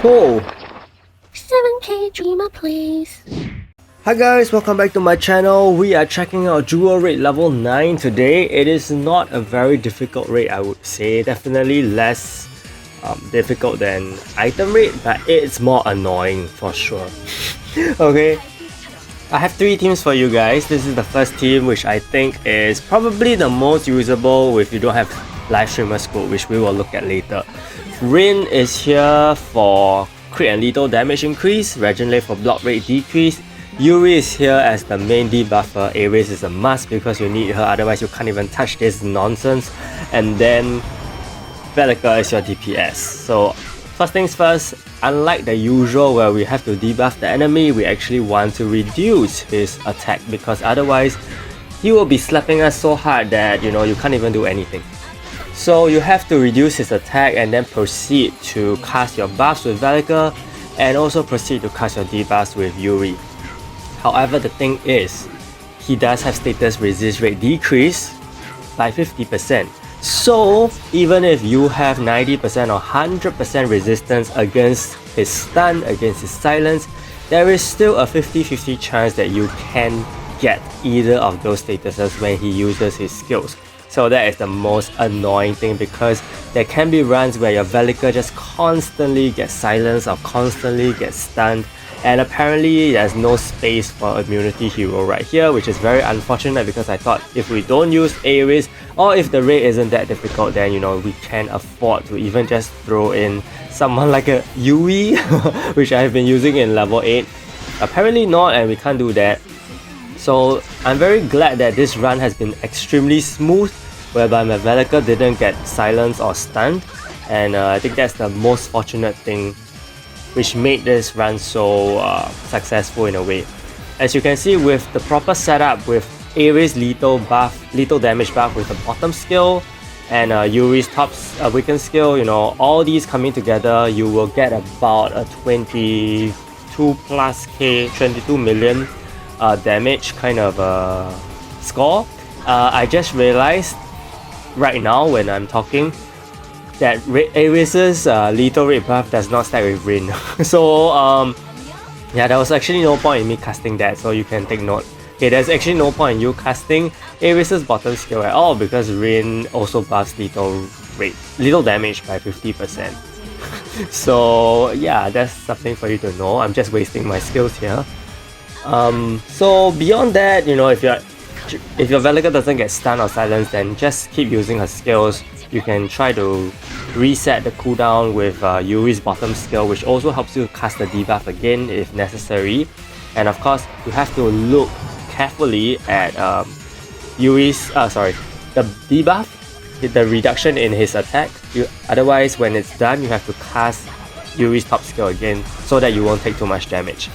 Oh! 7K Dreamer please. Hi guys, welcome back to my channel. We are checking out Jewel Raid level 9 today. It is not a very difficult raid, I would say. Definitely less difficult than item raid, but it's more annoying for sure. Okay, I have 3 teams for you guys. This is the first team, which I think is probably the most usable if you don't have live streamer Skuld, which we will look at later. Rin is here for crit and lethal damage increase, Regenerate for block rate decrease. Yuri is here as the main debuffer. Aris is a must because you need her, otherwise you can't even touch this nonsense. And then Velika is your DPS. So first things first, unlike the usual where we have to debuff the enemy, we actually want to reduce his attack because otherwise he will be slapping us so hard that you can't even do anything. So you have to reduce his attack and then proceed to cast your buffs with Velika and also proceed to cast your debuffs with Yuri. However, the thing is, he does have status resist rate decrease by 50%. So even if you have 90% or 100% resistance against his stun, against his silence, there is still a 50-50 chance that you can get either of those statuses when he uses his skills. So that is the most annoying thing because there can be runs where your Velika just constantly gets silenced or constantly gets stunned, and apparently there's no space for immunity hero right here, which is very unfortunate because I thought if we don't use Aris or if the raid isn't that difficult, then we can afford to even just throw in someone like a Yui which I've been using in level 8. Apparently not, and we can't do that. So I'm very glad that this run has been extremely smooth, whereby my Velika didn't get silenced or stunned, and I think that's the most fortunate thing which made this run so successful in a way. As you can see, with the proper setup with Aris lethal damage buff with the bottom skill and Yuri's top weaken skill, all these coming together, you will get about a 22 million damage kind of score. I just realized right now when I'm talking that Aris's lethal rate buff does not stack with Rin. So yeah, there was actually no point in me casting that, so you can take note. Okay, there's actually no point in you casting Aris's bottom skill at all because Rin also buffs lethal damage by 50%. So yeah, that's something for you to know. I'm just wasting my skills here. So beyond that, if your Velika doesn't get stunned or silenced, then just keep using her skills. You can try to reset the cooldown with Yuri's bottom skill, which also helps you cast the debuff again if necessary. And of course, you have to look carefully at the debuff, the reduction in his attack. Otherwise, when it's done, you have to cast Yuri's top skill again so that you won't take too much damage.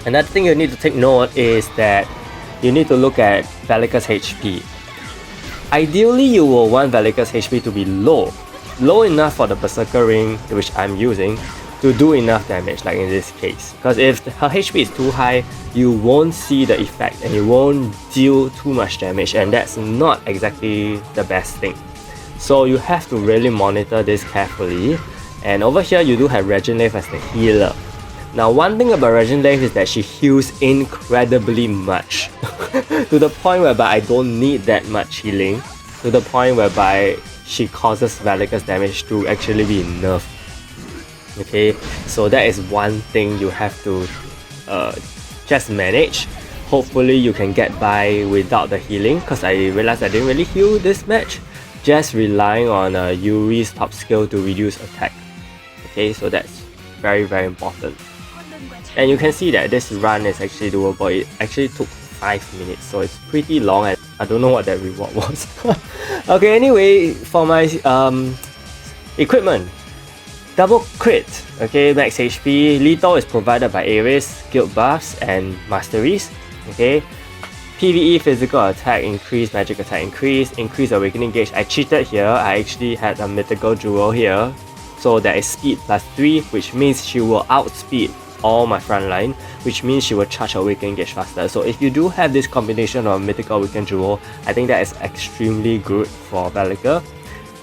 Another thing you need to take note is that you need to look at Velika's HP. Ideally, you will want Velika's HP to be low enough for the Berserker Ring, which I'm using, to do enough damage, like in this case. Because if her HP is too high, you won't see the effect and you won't deal too much damage, and that's not exactly the best thing. So you have to really monitor this carefully. And over here, you do have Regenerate as the healer. Now, one thing about Regenerate is that she heals incredibly much to the point whereby I don't need that much healing, to the point whereby she causes Velika's damage to actually be enough. Okay, so that is one thing you have to just manage. Hopefully you can get by without the healing, because I realized I didn't really heal this match, just relying on Yuri's top skill to reduce attack. Okay, so that's very important. And you can see that this run is actually doable. It actually took 5 minutes, so it's pretty long and I don't know what that reward was. Okay, anyway, for my equipment, double crit, okay, max HP, lethal is provided by Aris, guild buffs and masteries, okay. PvE physical attack increase, magic attack increase awakening gauge. I cheated here, I actually had a mythical jewel here, so there is speed plus 3, which means she will outspeed all my frontline, which means she will charge her awakening gauge faster. So if you do have this combination of mythical awakened jewel, I think that is extremely good for Velika.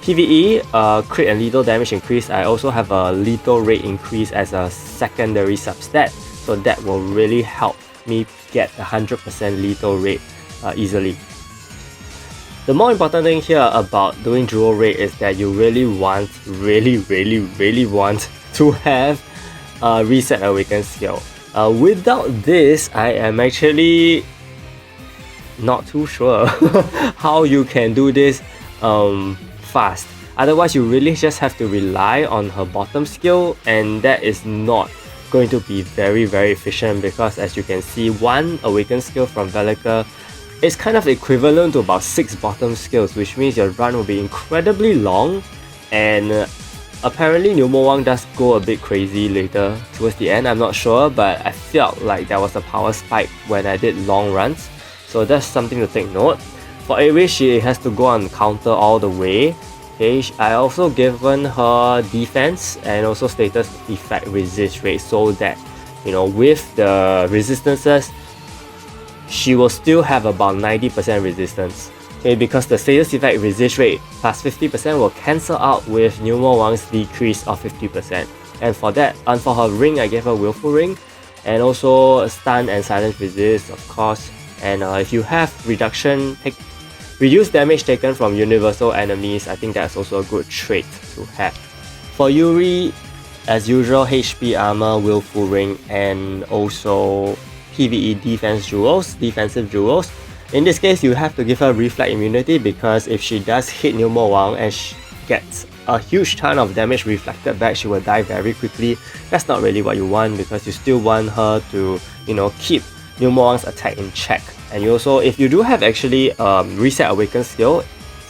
PvE, crit and lethal damage increase. I also have a lethal rate increase as a secondary substat, so that will really help me get 100% lethal rate easily. The more important thing here about doing Jewel Raid is that you really want to have a Reset Awaken skill. Without this, I am actually not too sure how you can do this fast. Otherwise, you really just have to rely on her bottom skill, and that is not going to be very efficient, because as you can see, one Awaken skill from Velika is kind of equivalent to about 6 bottom skills, which means your run will be incredibly long. And apparently Numo Wang does go a bit crazy later towards the end, I'm not sure, but I felt like there was a power spike when I did long runs, so that's something to take note. For Aris, she has to go on counter all the way. Okay, I also given her defense and also status effect resist rate, so that, you know, with the resistances, she will still have about 90% resistance. Okay, because the status effect resist rate plus 50% will cancel out with Numo Wang's decrease of 50%. And for that, and for her ring, I gave her Willful Ring, and also stun and silence resist, of course. And if you have reduce damage taken from universal enemies, I think that's also a good trait to have. For Yuri, as usual, HP armor, Willful Ring, and also PvE defensive jewels. In this case, you have to give her reflect immunity, because if she does hit Numo Wang and she gets a huge ton of damage reflected back, she will die very quickly. That's not really what you want, because you still want her to, you know, keep Numo Wang's attack in check. And you also, if you do have actually Reset Awaken skill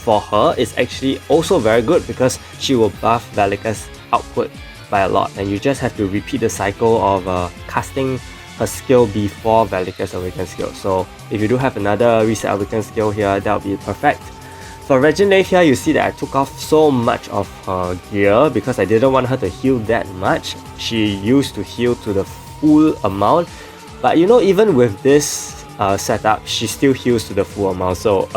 for her, it's actually also very good, because she will buff Velika's output by a lot, and you just have to repeat the cycle of casting her skill before Velika's Awaken skill. So if you do have another Reset Awaken skill here, that would be perfect. For Reginald here, you see that I took off so much of her gear because I didn't want her to heal that much. She used to heal to the full amount, but you know, even with this setup, she still heals to the full amount, so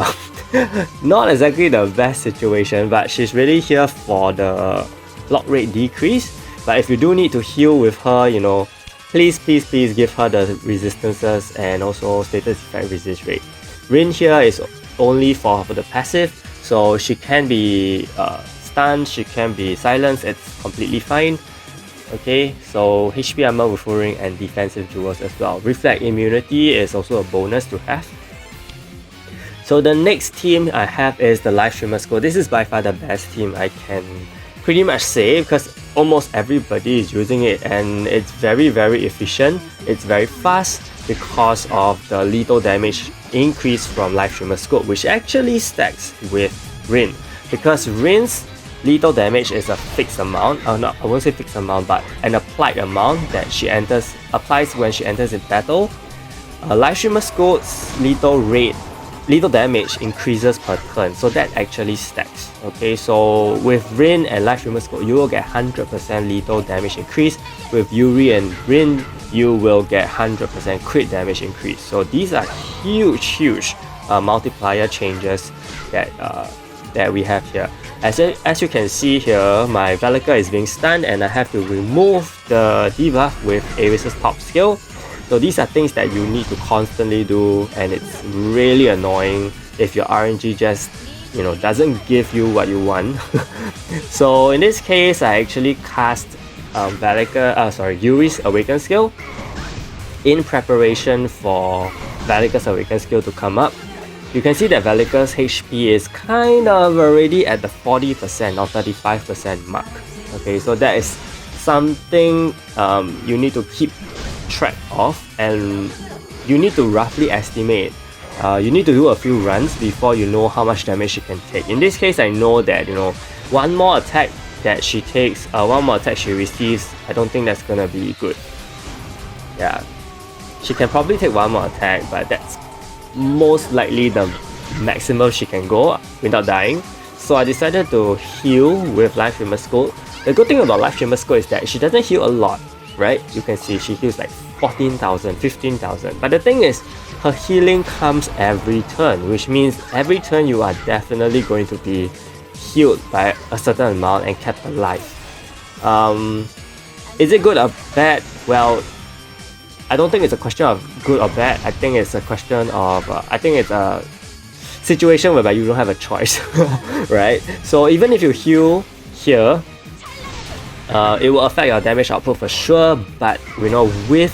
not exactly the best situation, but she's really here for the block rate decrease. But if you do need to heal with her, you know, please give her the resistances and also status effect resist rate. Rin here is only for the passive, so she can be stunned, she can be silenced, it's completely fine. Okay, so HP armor, Willful Ring, and defensive jewels as well. Reflect immunity is also a bonus to have. So the next team I have is the Live Streamer Skuld. This is by far the best team, I can pretty much say, because almost everybody is using it, and it's very efficient. It's very fast because of the lethal damage increase from Live Streamer Skuld, which actually stacks with Rin, because Rin's lethal damage is a fixed amount, no, I won't say fixed amount, but an applied amount that she applies when she enters in battle. Live Streamer Skuld's lethal damage increases per turn, so that actually stacks. Okay, so with Rin and Live Streamer Skuld, you will get 100% lethal damage increase. With Yuri and Rin, you will get 100% crit damage increase. So these are huge multiplier changes that we have here. As you can see here, my Velika is being stunned, and I have to remove the debuff with Aris' top skill. So these are things that you need to constantly do, and it's really annoying if your RNG just, you know, doesn't give you what you want. So in this case, I actually cast Yuri's Awaken skill in preparation for Velika's Awaken skill to come up. You can see that Velika's HP is kind of already at the 40% or 35% mark. Okay, so that is something you need to keep track of, and you need to roughly estimate. You need to do a few runs before you know how much damage she can take. In this case, I know that, you know, one more attack that she takes, one more attack she receives, I don't think that's gonna be good. Yeah, she can probably take one more attack, but that's most likely the maximum she can go without dying. So I decided to heal with Live Streamer Skuld. The good thing about Live Streamer Skuld is that she doesn't heal a lot, right? You can see she heals like 14,000, 15,000. But the thing is, her healing comes every turn, which means every turn you are definitely going to be healed by a certain amount and kept alive. Is it good or bad? Well, I don't think it's a question of good or bad. I think it's a question of I think it's a situation whereby you don't have a choice, right? So even if you heal here, it will affect your damage output for sure. But you know, with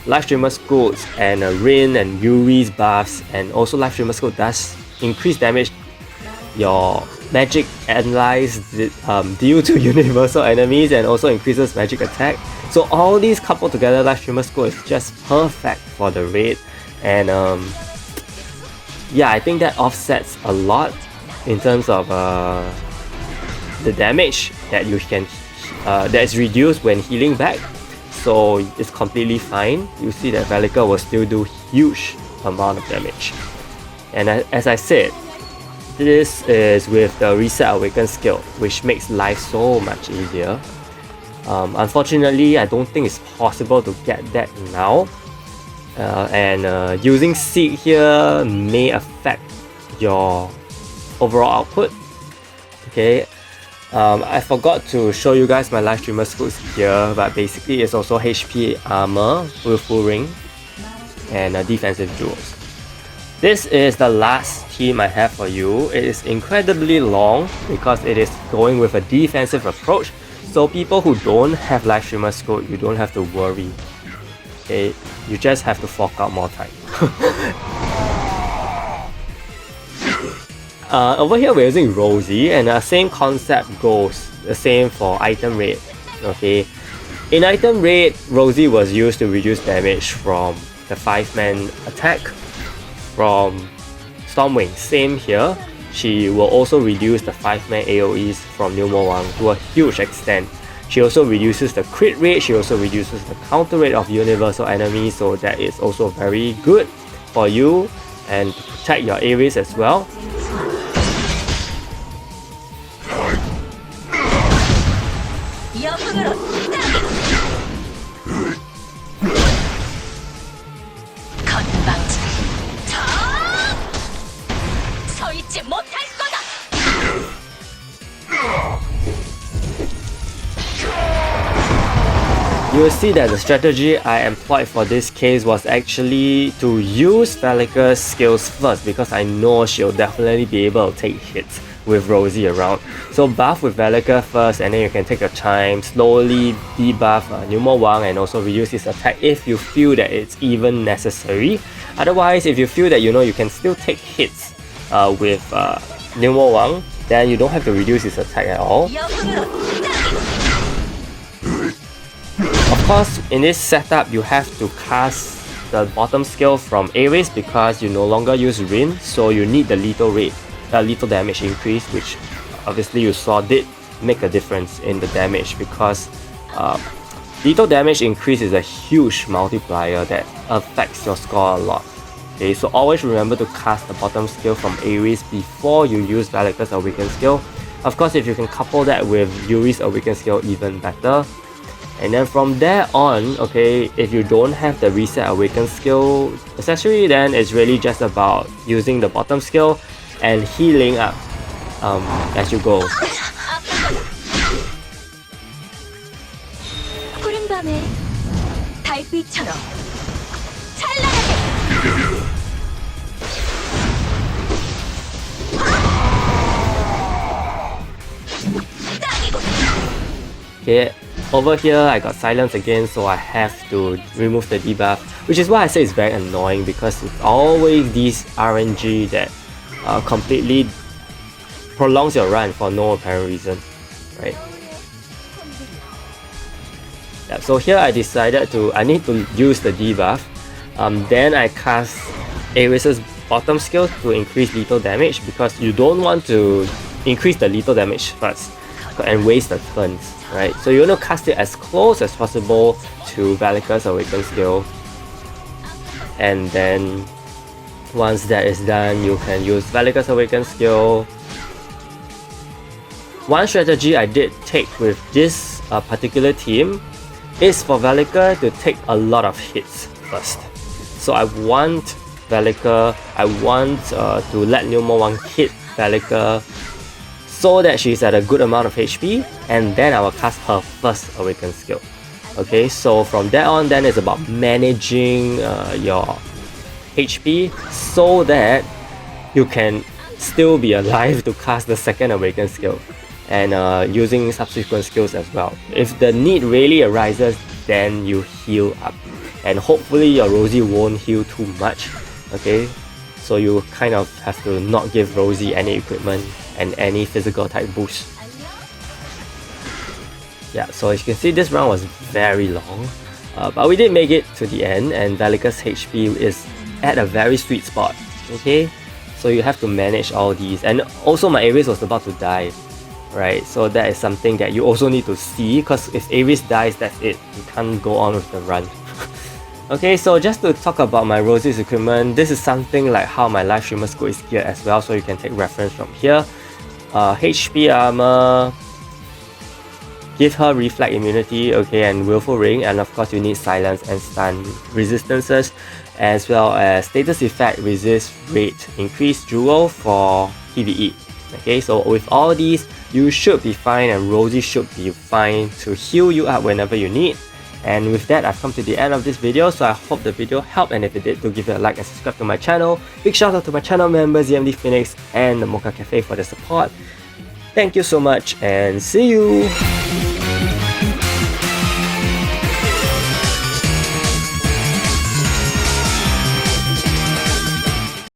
Live Streamer Skuld's and Rin and Yuri's buffs, and also Live Streamer Skuld does increase damage your magic allies deal to universal enemies, and also increases magic attack. So all these coupled together, Live Streamer Skuld is just perfect for the raid. And yeah, I think that offsets a lot in terms of the damage that you can that is reduced when healing back. So it's completely fine. You see that Velika will still do huge amount of damage. And as I said, this is with the Reset Awaken skill, which makes life so much easier. Unfortunately, I don't think it's possible to get that now. And using Seek here may affect your overall output. Okay, I forgot to show you guys my Live Streamer Skuld here, but basically it's also HP armor with full ring and defensive jewels. This is the last team I have for you. It is incredibly long because it is going with a defensive approach. So people who don't have Live Streamer Skuld, you don't have to worry. Okay, you just have to fork out more time. Over here we're using Rosie, and the same concept goes the same for item raid. Okay, in item raid, Rosie was used to reduce damage from the 5-man attack from Stormwing. Same here, she will also reduce the 5-man AoEs from Numawang to a huge extent. She also reduces the crit rate, she also reduces the counter rate of universal enemies, so that is also very good for you and to protect your Aris as well. You will see that the strategy I employed for this case was actually to use Velika's skills first, because I know she'll definitely be able to take hits with Rosie around. So buff with Velika first, and then you can take your time, slowly debuff Numawang and also reduce his attack if you feel that it's even necessary. Otherwise, if you feel that you can still take hits with Numawang, then you don't have to reduce his attack at all. Of course, in this setup, you have to cast the bottom skill from Aris because you no longer use Rin, so you need the lethal damage increase, which obviously you saw did make a difference in the damage, because lethal damage increase is a huge multiplier that affects your score a lot. Okay, so always remember to cast the bottom skill from Aris before you use Velika's Awaken skill. Of course, if you can couple that with Yuri's Awaken skill, even better. And then from there on, okay, if you don't have the Reset Awaken skill accessory, then it's really just about using the bottom skill and healing up as you go. Okay, over here I got silence again, so I have to remove the debuff, which is why I say it's very annoying, because it's always these RNG that completely prolongs your run for no apparent reason, right? Yeah, so here I decided I need to use the debuff. Then I cast Aris's bottom skill to increase lethal damage, because you don't want to increase the lethal damage first and waste the turns, right? So you want to cast it as close as possible to Velika's Awaken skill, and then once that is done, you can use Velika's Awaken skill. One strategy I did take with this particular team is for Velika to take a lot of hits first. So I want Velika, to let Numawang hit Velika so that she's at a good amount of HP, and then I will cast her first awaken skill. Okay, so from there on, then it's about managing your HP so that you can still be alive to cast the second awaken skill, and using subsequent skills as well. If the need really arises, then you heal up, and hopefully your Rosie won't heal too much. Okay, so you kind of have to not give Rosie any equipment and any physical type boost. Yeah, so as you can see, this round was very long, but we did make it to the end, and Velika's HP is at a very sweet spot. Okay, so you have to manage all these, and also my Aris was about to die, right? So that is something that you also need to see, because if Aris dies, that's it. You can't go on with the run. Okay, so just to talk about my Rosie's equipment, this is something like how my live streamer Skuld is geared as well, so you can take reference from here. HP armor, give her reflect immunity, okay, and willful ring, and of course you need silence and stun resistances, as well as status effect resist rate increase jewel for PvE. Okay, so with all these, you should be fine, and Rosie should be fine to heal you up whenever you need. And with that, I've come to the end of this video, so I hope the video helped, and if it did, do give it a like and subscribe to my channel. Big shout out to my channel members, ZMD Phoenix and the Mocha Cafe for the support. Thank you so much, and see you!